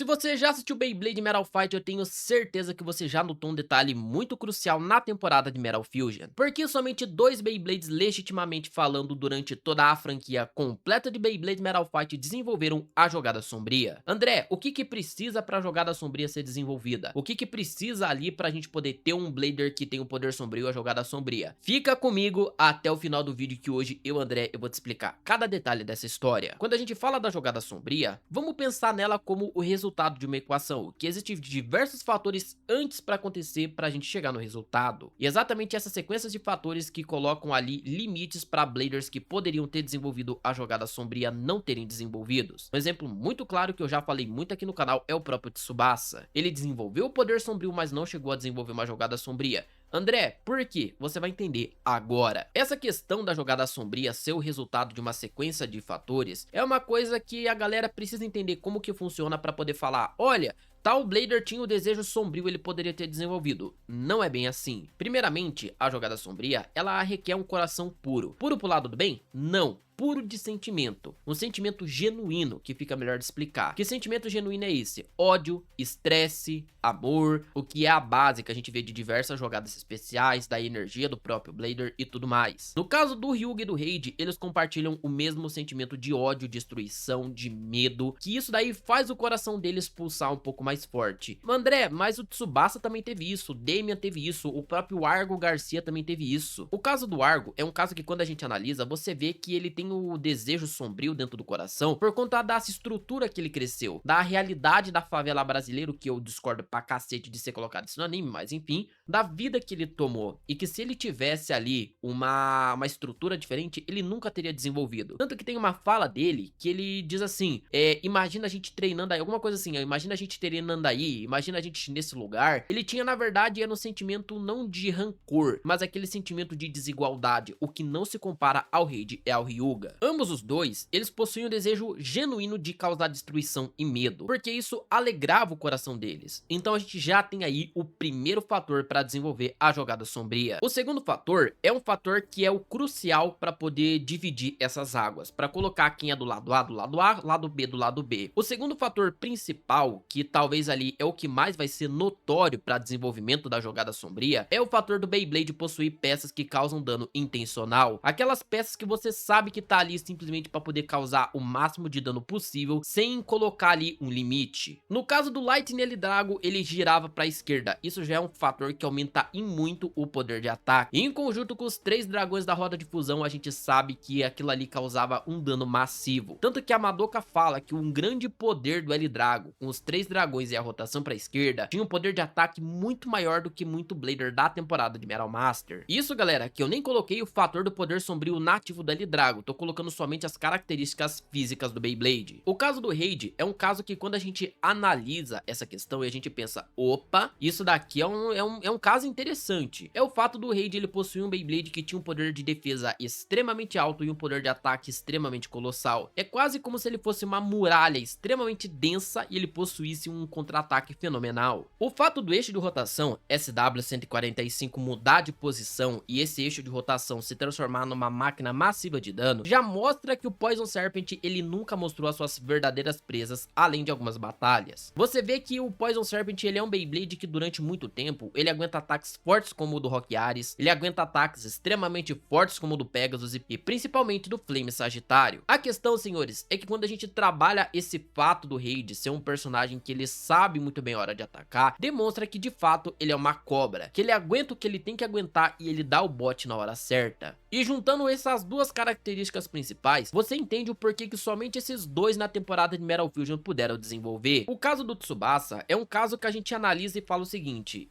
Se você já assistiu Beyblade Metal Fight, eu tenho certeza que você já notou um detalhe muito crucial na temporada de Metal Fusion. Porque somente dois Beyblades legitimamente falando durante toda a franquia completa de Beyblade Metal Fight desenvolveram a jogada sombria. André, o que precisa para a jogada sombria ser desenvolvida? O que precisa ali pra gente poder ter um Blader que tem o poder sombrio, a jogada sombria? Fica comigo até o final do vídeo que hoje eu vou te explicar cada detalhe dessa história. Quando a gente fala da jogada sombria, vamos pensar nela como o resultado de uma equação, que existe diversos fatores antes para acontecer para a gente chegar no resultado. E exatamente essas sequências de fatores que colocam ali limites para Bladers que poderiam ter desenvolvido a jogada sombria não terem desenvolvidos. Um exemplo muito claro que eu já falei muito aqui no canal é o próprio Tsubasa. Ele desenvolveu o poder sombrio, mas não chegou a desenvolver uma jogada sombria. André, por quê? Você vai entender agora. Essa questão da jogada sombria ser o resultado de uma sequência de fatores é uma coisa que a galera precisa entender como que funciona para poder falar, olha, tal Blader tinha o desejo sombrio, ele poderia ter desenvolvido. Não é bem assim. Primeiramente, a jogada sombria, ela requer um coração puro. Puro pro lado do bem? Não. Puro de sentimento, um sentimento genuíno, que fica melhor de explicar. Que sentimento genuíno é esse? Ódio, estresse, amor, o que é a base que a gente vê de diversas jogadas especiais, da energia do próprio Blader e tudo mais. No caso do Ryuga e do Raid, eles compartilham o mesmo sentimento de ódio, destruição, de medo, que isso daí faz o coração deles pulsar um pouco mais forte. André, mas o Tsubasa também teve isso, o Damian teve isso, o próprio Argo Garcia também teve isso. O caso do Argo é um caso que quando a gente analisa, você vê que ele tem o desejo sombrio dentro do coração por conta dessa estrutura que ele cresceu, da realidade da favela brasileira, que eu discordo pra cacete de ser colocado isso no anime, mas enfim, da vida que ele tomou, e que se ele tivesse ali uma estrutura diferente, ele nunca teria desenvolvido. Tanto que tem uma fala dele que ele diz assim, imagina a gente treinando aí, alguma coisa assim, imagina a gente treinando aí, imagina a gente nesse lugar. Ele tinha na verdade era um sentimento não de rancor, mas aquele sentimento de desigualdade, o que não se compara ao Raid e ao Ryuga. Ambos os dois, eles possuem um desejo genuíno de causar destruição e medo, porque isso alegrava o coração deles. Então a gente já tem aí o primeiro fator para desenvolver a jogada sombria. O segundo fator é um fator que é o crucial para poder dividir essas águas, para colocar quem é do lado A, lado B do lado B. O segundo fator principal, que talvez ali é o que mais vai ser notório para desenvolvimento da jogada sombria, é o fator do Beyblade possuir peças que causam dano intencional. Aquelas peças que você sabe que tá ali simplesmente para poder causar o máximo de dano possível, sem colocar ali um limite. No caso do Lightning L Drago, ele girava para a esquerda. Isso já é um fator que aumenta em muito o poder de ataque. E em conjunto com os 3 dragões da roda de fusão, a gente sabe que aquilo ali causava um dano massivo. Tanto que a Madoka fala que um grande poder do L Drago, com os 3 dragões e a rotação para a esquerda, tinha um poder de ataque muito maior do que muito Blader da temporada de Metal Master. Isso, galera, que eu nem coloquei o fator do poder sombrio nativo do L Drago, tô colocando somente as características físicas do Beyblade. O caso do Raid é um caso que quando a gente analisa essa questão e a gente pensa, opa, isso daqui é um caso interessante. É o fato do Raid ele possuir um Beyblade que tinha um poder de defesa extremamente alto e um poder de ataque extremamente colossal. É quase como se ele fosse uma muralha extremamente densa e ele possuísse um contra-ataque fenomenal. O fato do eixo de rotação SW145 mudar de posição e esse eixo de rotação se transformar numa máquina massiva de dano já mostra que o Poison Serpent ele nunca mostrou as suas verdadeiras presas, além de algumas batalhas. Você vê que o Poison Serpent ele é um Beyblade que durante muito tempo ele aguenta ataques fortes como o do Rock Ares, ele aguenta ataques extremamente fortes como o do Pegasus e principalmente do Flame Sagitário. A questão, senhores, é que quando a gente trabalha esse fato do Raid ser um personagem que ele sabe muito bem a hora de atacar, demonstra que de fato ele é uma cobra, que ele aguenta o que ele tem que aguentar e ele dá o bote na hora certa. E juntando essas duas características principais, você entende o porquê que somente esses dois na temporada de Metal Fusion puderam desenvolver. O caso do Tsubasa é um caso que a gente analisa e fala o seguinte,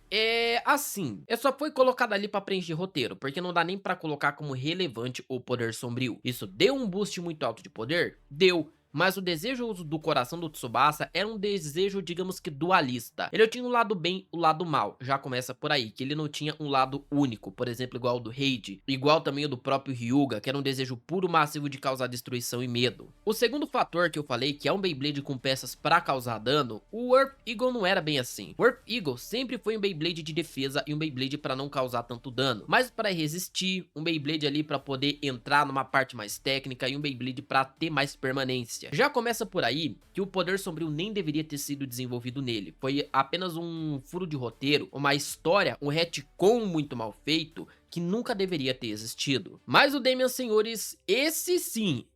só foi colocado ali pra preencher roteiro, porque não dá nem pra colocar como relevante o poder sombrio. Isso deu um boost muito alto de poder? Deu. Mas o desejo do coração do Tsubasa era um desejo, digamos que dualista. Ele tinha um lado bem, o lado mal. Já começa por aí, que ele não tinha um lado único, por exemplo, igual o do Raid, igual também o do próprio Ryuga, que era um desejo puro massivo de causar destruição e medo. O segundo fator que eu falei, que é um Beyblade com peças pra causar dano, o Earth Eagle não era bem assim. O Earth Eagle sempre foi um Beyblade de defesa e um Beyblade pra não causar tanto dano, mas pra resistir, um Beyblade ali pra poder entrar numa parte mais técnica e um Beyblade pra ter mais permanência. sequência. Já começa por aí que o poder sombrio nem deveria ter sido desenvolvido nele, foi apenas um furo de roteiro, uma história, um retcon muito mal feito, que nunca deveria ter existido. Mas o Damian, senhores, esse sim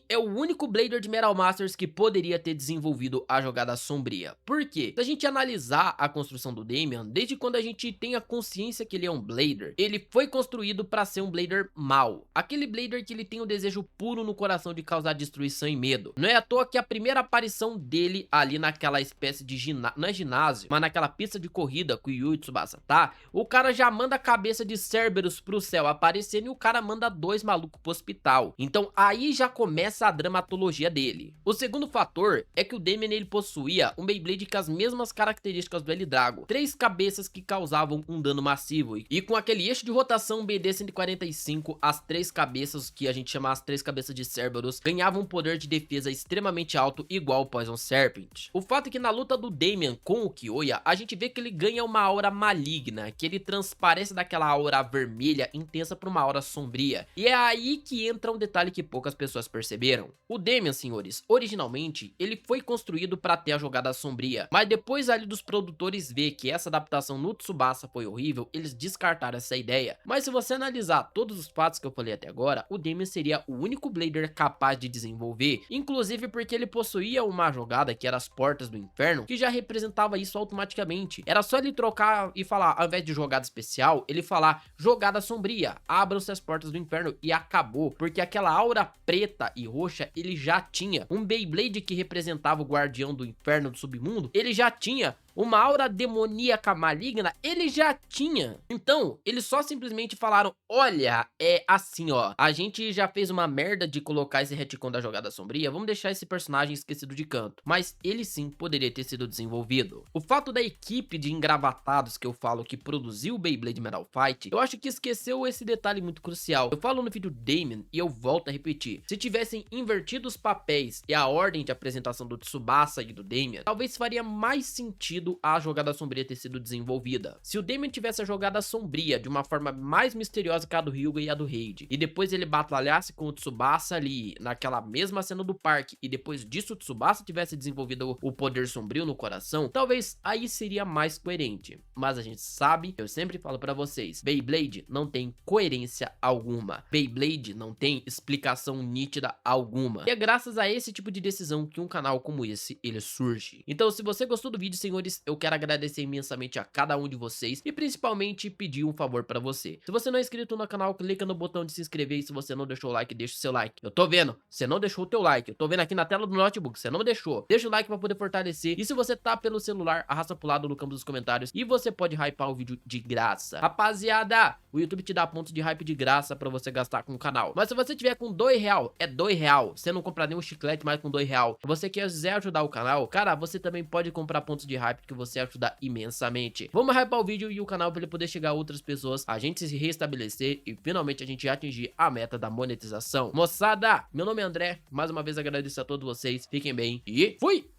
é o único Blader de Metal Masters que poderia ter desenvolvido a jogada sombria. Por quê? Se a gente analisar a construção do Damian, desde quando a gente tem a consciência que ele é um Blader, ele foi construído para ser um Blader mau. Aquele Blader que ele tem o desejo puro no coração de causar destruição e medo. Não é à toa que a primeira aparição dele ali naquela espécie de ginásio, não é ginásio, mas naquela pista de corrida que o Yui Tsubasa tá, o cara já manda a cabeça de Cerberus pro céu aparecendo e o cara manda 2 malucos pro hospital. Então aí já começa a dramatologia dele. O segundo fator é que o Damian ele possuía um Beyblade com as mesmas características do L-Drago, 3 cabeças que causavam um dano massivo e com aquele eixo de rotação BD-145, as 3 cabeças que a gente chama as 3 cabeças de Cerberus ganhavam um poder de defesa extremamente alto igual o Poison Serpent. O fato é que na luta do Damian com o Kyoya, a gente vê que ele ganha uma aura maligna, que ele transparece daquela aura vermelha intensa para uma aura sombria. E é aí que entra um detalhe que poucas pessoas perceberam. O Damian, senhores, originalmente ele foi construído para ter a jogada sombria, mas depois ali dos produtores ver que essa adaptação no Tsubasa foi horrível, eles descartaram essa ideia. Mas se você analisar todos os fatos que eu falei até agora, o Damian seria o único Blader capaz de desenvolver, inclusive porque ele possuía uma jogada que era as Portas do Inferno, que já representava isso automaticamente. Era só ele trocar e falar, ao invés de jogada especial, ele falar jogada sombria, abram-se as portas do inferno e acabou, porque aquela aura preta e roxa ele já tinha. Um Beyblade que representava o guardião do inferno do submundo, ele já tinha. Uma aura demoníaca maligna, ele já tinha. Então, eles só simplesmente falaram, olha, é assim ó, a gente já fez uma merda de colocar esse retcon da jogada sombria, vamos deixar esse personagem esquecido de canto. Mas ele sim poderia ter sido desenvolvido. O fato da equipe de engravatados que eu falo que produziu o Beyblade Metal Fight, eu acho que esqueceu esse detalhe muito crucial. Eu falo no vídeo Damian e eu volto a repetir, se tivessem invertido os papéis e a ordem de apresentação do Tsubasa e do Damian, talvez faria mais sentido a jogada sombria ter sido desenvolvida. Se o Damian tivesse a jogada sombria de uma forma mais misteriosa que a do Ryuga e a do Raid, e depois ele batalhasse com o Tsubasa ali naquela mesma cena do parque, e depois disso o Tsubasa tivesse desenvolvido o poder sombrio no coração, talvez aí seria mais coerente. Mas a gente sabe, eu sempre falo pra vocês, Beyblade não tem coerência alguma. Beyblade não tem explicação nítida alguma. E é graças a esse tipo de decisão que um canal como esse, ele surge. Então se você gostou do vídeo, senhores, eu quero agradecer imensamente a cada um de vocês e principalmente pedir um favor pra você. Se você não é inscrito no canal, clica no botão de se inscrever e se você não deixou o like, deixa o seu like. Eu tô vendo, você não deixou o teu like, eu tô vendo aqui na tela do notebook, você não deixou. Deixa o like pra poder fortalecer e se você tá pelo celular, arrasta pro lado no campo dos comentários e você pode hypar o vídeo de graça. Rapaziada, o YouTube te dá pontos de hype de graça pra você gastar com o canal. Mas se você tiver com R$2, é R$2. Você não comprar nenhum chiclete mais com R$2. Se você quiser ajudar o canal, cara, você também pode comprar pontos de hype que você ajuda imensamente. Vamos hypar o vídeo e o canal para ele poder chegar a outras pessoas, a gente se restabelecer e finalmente a gente atingir a meta da monetização. Moçada, meu nome é André, mais uma vez agradeço a todos vocês, fiquem bem e fui!